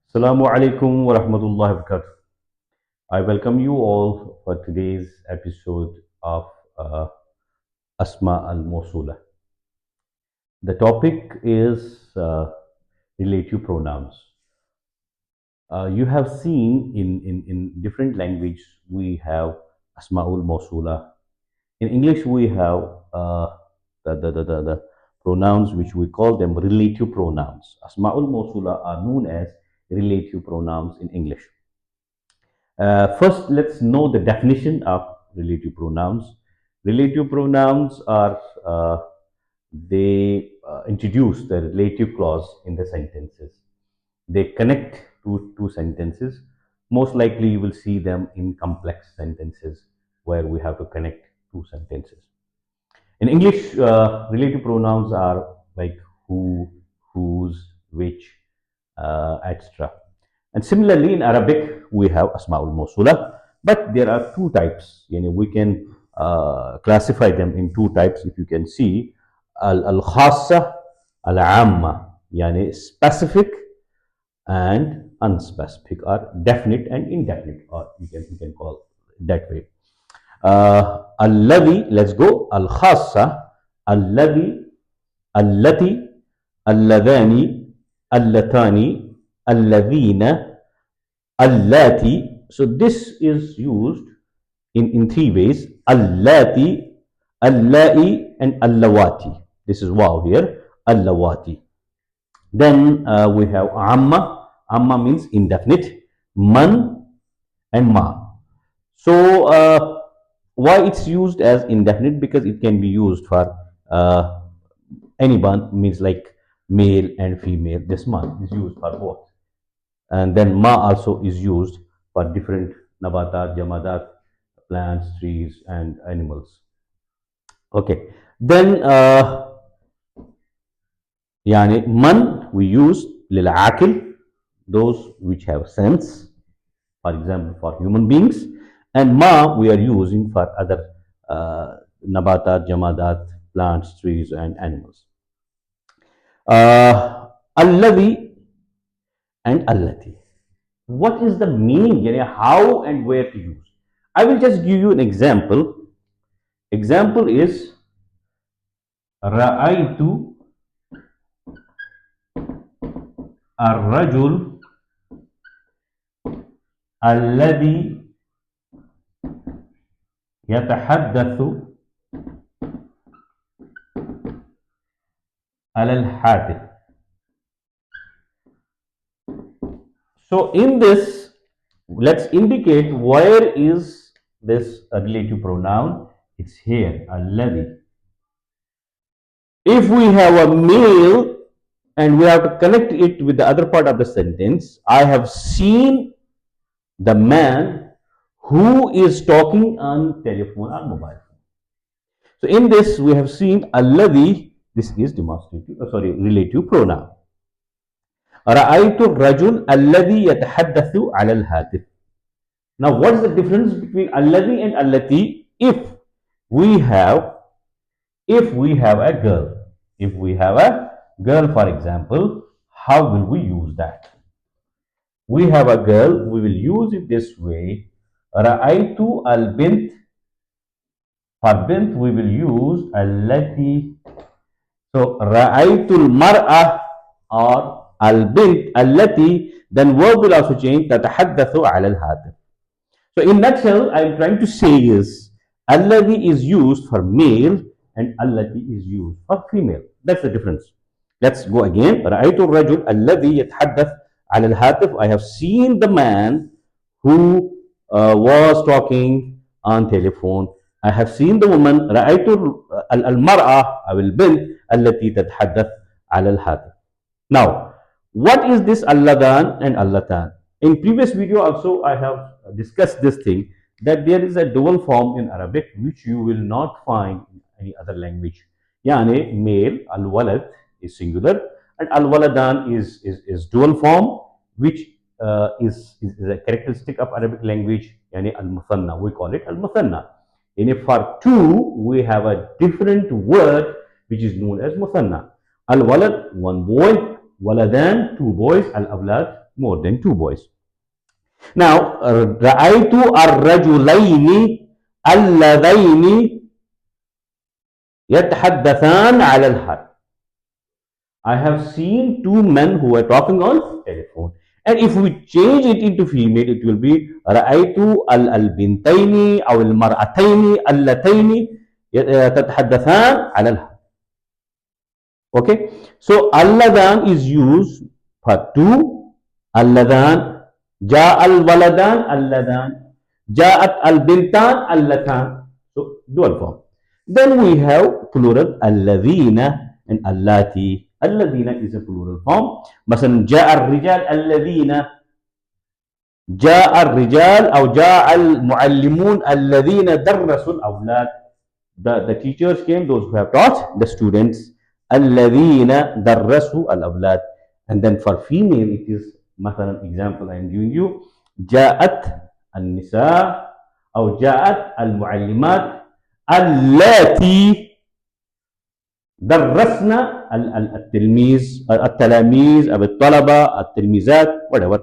Assalamu alaikum wa rahmatullahi wa barakatuh. I welcome you all for today's episode of Asmaa al Mosulah. The topic is relative pronouns. You have seen in different language we have Asma'ul Mawsoolah. In English we have the pronouns which we call them relative pronouns. Asma'ul Mawsoolah are known as relative pronouns in English. First, let's know the definition of relative pronouns. Relative pronouns are they introduce the relative clause in the sentences. They connect two sentences. Most likely, you will see them in complex sentences where we have to connect two sentences. In English, relative pronouns are like who, whose, which, etc. And similarly, in Arabic, we have Asma'ul Mawsoolah, but there are two types. We can classify them in two types. If you can see, al-khassa, al-amma, yani specific and unspecific, or definite and indefinite, or you can call it that way. Alladhi, let's go. Al-khassa, alladhi, allati, alladhani, allatani, alladhina, allati. So this is used in three ways: allati, allai, and allawati. This is wow here, allawati. Then we have amma. Amma means indefinite. Man and ma. So why it's used as indefinite? Because it can be used for anyone, means like male and female. This man is used for both. And then ma also is used for different nabatat, jamadat, plants, trees, and animals. Okay. Then yani man we use lil akil, those which have sense, for example for human beings, and ma we are using for other nabatat, jamadat, plants, trees, and animals. Alladhi and allati. What is the meaning? How and where to use? I will just give you an example. Example is Ra'aytu ar-rajul alladhi yatahaddathu ala al-hatif. So in this, let's indicate where is this relative pronoun. It's here, alladhi. If we have a male and we have to connect it with the other part of the sentence, I have seen the man who is talking on telephone or mobile phone. So in this, we have seen alladhi. This is relative pronoun. رأيت الرجل الذي يتحدث على الهاتف. Now, what is the difference between alladhi and allati? If we have a girl, for example, how will we use that? We have a girl, we will use it this way. Ra'aytu al-bint. For bint, we will use allati. So, ra'aytu al-mar'ah or al-bint, allati, then verb will also change. Tatahaddathu ala al-hatif. So, in nutshell, I am trying to say is alladhi is used for male and allati is used for female. That's the difference. Let's go again. رأيت الرجل الذي يتحدث على الهاتف. I have seen the man who was talking on telephone. I have seen the woman. رأيت المرأة أو البنت التي تتحدث على الهاتف. Now, what is this alladan and allatan? In previous video also I have discussed this thing, that there is a dual form in Arabic which you will not find in any other language. Yani male, al-walad is singular, and al-waladan is dual form, which is a characteristic of Arabic language. Yani al-muthanna, we call it al-muthanna. And if for two, we have a different word which is known as muthanna. Al-walad, one boy, waladan, two boys, al-awlad, more than two boys. Now, رأيت الرجلين اللذين يتحدثان على الهاتف. I have seen two men who are talking on telephone. And if we change it into female, it will be رأيت البنتين أو المرأتين اللتين تتحدثان على الهاتف. Okay, so اللذان is used for two. اللذان جاء الولدان اللذان جاءت البنتان اللتان. So dual form. Then we have plural الذين and اللاتي. الذين is a plural form. مثلا جاء الرجال الذين جاء الرجال أو جاء المعلمون الذين درسوا الأولاد. The teachers came, those who have taught the students. الذين درسوا الأولاد. And then for female it is مثلا example I am giving you جاءت النساء أو جاءت المعلمات اللاتي درسنا التلاميذ أو الطلبة التلميذات whatever.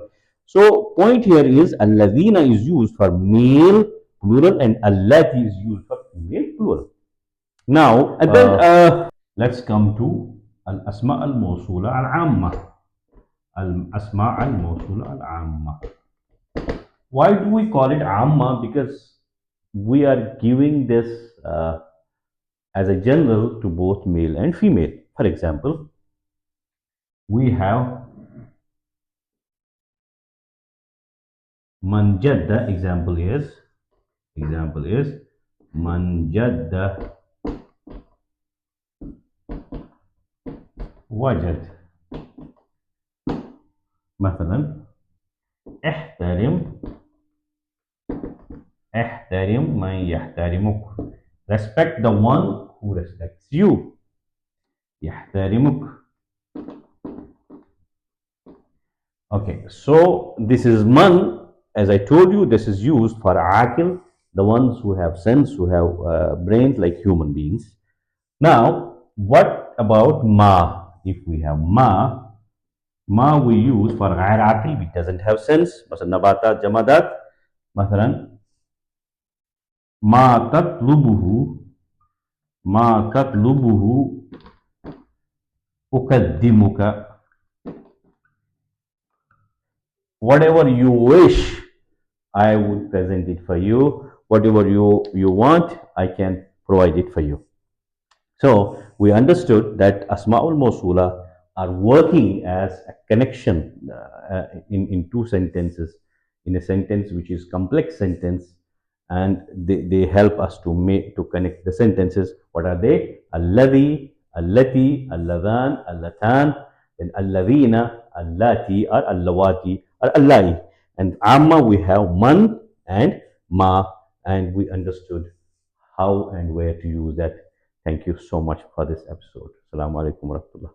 So point here is الذين is used for male plural and اللاتي is used for female plural. Now and then let's come to الأسماء الموصولة العامة. الأسماء الموصولة العامة. Why do we call it عامة? Because we are giving this as a general to both male and female. For example, we have man jadda. Example is man jadda wajad. مثلا احترم من يحترمك. Respect the one who respects you. يحترمك. Okay, so this is man. As I told you, this is used for aqil, the ones who have sense, who have brains like human beings. Now, what about ma? If we have ma we use for غير aqil, which doesn't have sense. مثلا نباتات جمادات. مثلا ما تطلبه أقدمك. Whatever you wish, I would present it for you. Whatever you want, I can provide it for you. So we understood that Asma'ul Mawsoolah are working as a connection in two sentences, in a sentence which is complex sentence, and they help us to connect the sentences. What are they? Alladhi, allati, alladhan, allatan, and alladhina, allati, or allawati, or allai. And amma we have man and ma, and we understood how and where to use that. Thank you so much for this episode. Assalamu alaikum warahmatullah.